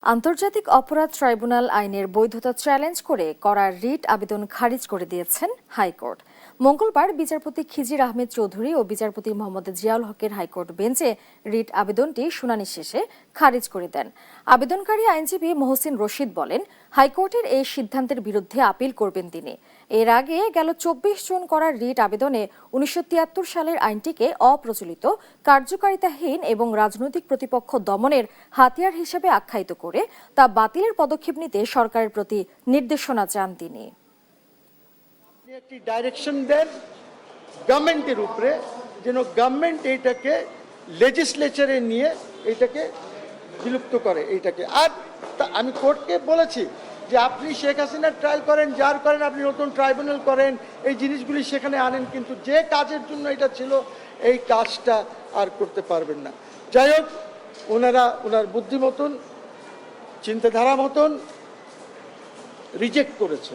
আন্তর্জাতিক অপরাধ ট্রাইব্যুনাল আইনের বৈধতা চ্যালেঞ্জ করে করা রিট আবেদন খারিজ করে দিয়েছেন হাইকোর্ট। মঙ্গলবার বিচারপতি খিজির আহমেদ চৌধুরী ও বিচারপতি মোহাম্মদ জিয়াউল হকের হাইকোর্ট বেঞ্চে রিট আবেদনটি শুনানি শেষে খারিজ করে দেন। আবেদনকারী আইনজীবী মহসিন রশিদ বলেন, হাইকোর্টের এই সিদ্ধান্তের বিরুদ্ধে আপিল করবেন তিনি। এর আগে গেল ২৪ জুন করা রিট আবেদনে ১৯৭৩ সালের আইনটিকে অপ্রচলিত, কার্যকারিতাহীন এবং রাজনৈতিক প্রতিপক্ষ দমনের হাতিয়ার হিসেবে আখ্যায়িত করে তা বাতিলের পদক্ষেপ নিতে সরকারের প্রতি নির্দেশনা চান তিনি। একটি ডাইরেকশন দেন গভর্নমেন্টের উপরে, যেন গভর্নমেন্ট এইটাকে লেজিসলেচারে নিয়ে এইটাকে বিলুপ্ত করে এইটাকে। আর আমি কোর্টকে বলেছি যে আপনি শেখ হাসিনার ট্রায়াল করেন, যার করেন, আপনি নতুন ট্রাইব্যুনাল করেন, এই জিনিসগুলি সেখানে আনেন, কিন্তু যে কাজের জন্য এটা ছিল এই কাজটা আর করতে পারবেন না। যাই হোক, ওনার বুদ্ধি মতন, চিন্তাধারা মতন রিজেক্ট করেছে।